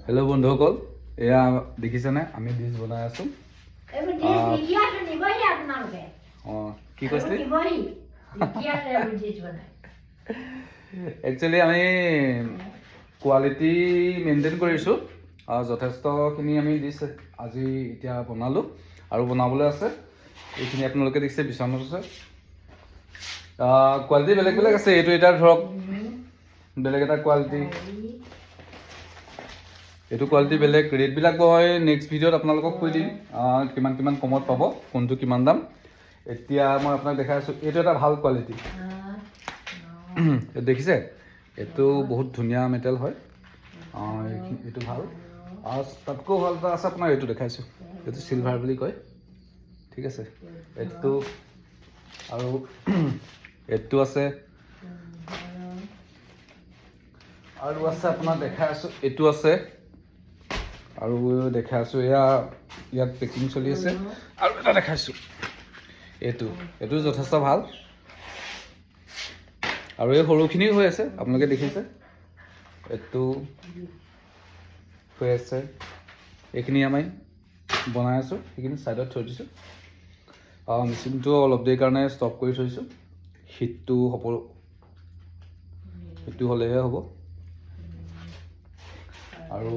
Hello' বন্ধুসকল, এয়া দেখিছেনে আমি ডিছ বনাই আছো। কি কৈছে? একচুৱেলি আমি কোৱালিটি মেইনটেইন কৰিছোঁ। যথেষ্টখিনি আমি ডিছ আজি এতিয়া বনালোঁ আৰু বনাবলৈ আছে। এইখিনি আপোনালোকে দেখিছে বিচনাত আছে। কোৱালিটি বেলেগ বেলেগ আছে। এইটো এতিয়া ধৰক বেলেগ এটা কোৱালিটি, এইটো কোৱালিটি বেলেগ। ৰেটবিলাক মই নেক্সট ভিডিঅ'ত আপোনালোকক কৈ দিম কিমান কিমান কমত পাব, কোনটো কিমান দাম। এতিয়া মই আপোনাক দেখাই আছোঁ। এইটো এটা ভাল কোৱালিটি, দেখিছে? এইটো বহুত ধুনীয়া মেটেল হয়। এইটো ভাল। আৰু তাতকৈ ভাল এটা আছে, আপোনাৰ এইটো দেখাইছোঁ। এইটো চিলভাৰ বুলি কয়, ঠিক আছে। এইটো আৰু এইটো আছে, আৰু আছে আপোনাৰ দেখাই আছোঁ। এইটো আছে আৰু দেখাই আছোঁ। এয়া ইয়াত পেকিং চলি আছে। আৰু এটা দেখাইছোঁ, এইটো যথেষ্ট ভাল। আৰু এই সৰুখিনিও হৈ আছে, আপোনালোকে দেখিছে। এইটো হৈ আছে। এইখিনি আমি বনাই আছোঁ, সেইখিনি ছাইডত থৈ দিছোঁ। মেচিনটো অলপ দেৰিৰ কাৰণে ষ্টপ কৰি থৈছোঁ। হিটটো হ'লেহে হ'ব। আৰু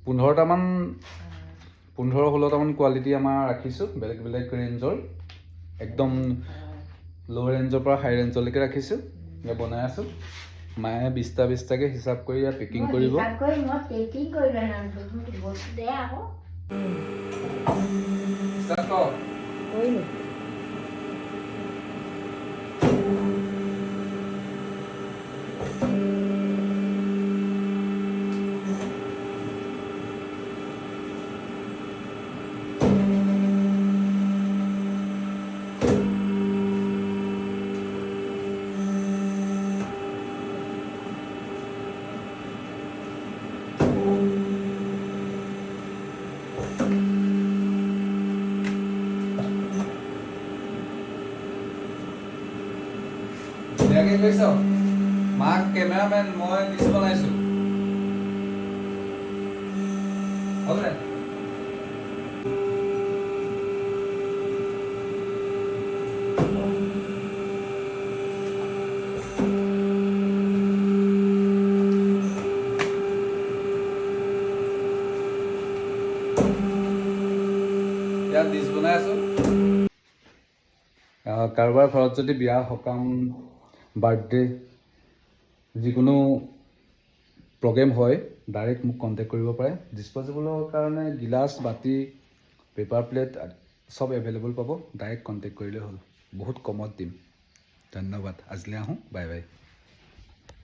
15-16টামান কোৱালিটি আমাৰ ৰাখিছোঁ, বেলেগ বেলেগ ৰেঞ্জৰ। একদম ল' ৰেঞ্জৰ পৰা হাই ৰেঞ্জলৈকে ৰাখিছোঁ। ইয়াত বনাই আছোঁ। মায়ে 20টাকৈ হিচাপ কৰি ইয়াত পেকিং কৰিব। ধুনীয়াকৈ কৈছ। মাক কেমেৰামেন, মই ডিছ বনাইছোঁ। হ'লনে? ইয়াত ডিছ বনাই আছোঁ। কাৰোবাৰ ঘৰত যদি বিয়া সকাম, বাৰ্থডে, যিকোনো প্ৰগ্ৰেম হয়, ডাইৰেক্ট মোক কণ্টেক্ট কৰিব পাৰে। ডিছপ'জেবলৰ কাৰণে গিলাচ, বাতি, পেপাৰ প্লেট চব এভেইলেবল পাব। ডাইৰেক্ট কণ্টেক্ট কৰিলে হ'ল, বহুত কমত দিম। ধন্যবাদ। আজিলৈ আহোঁ, বাই বাই।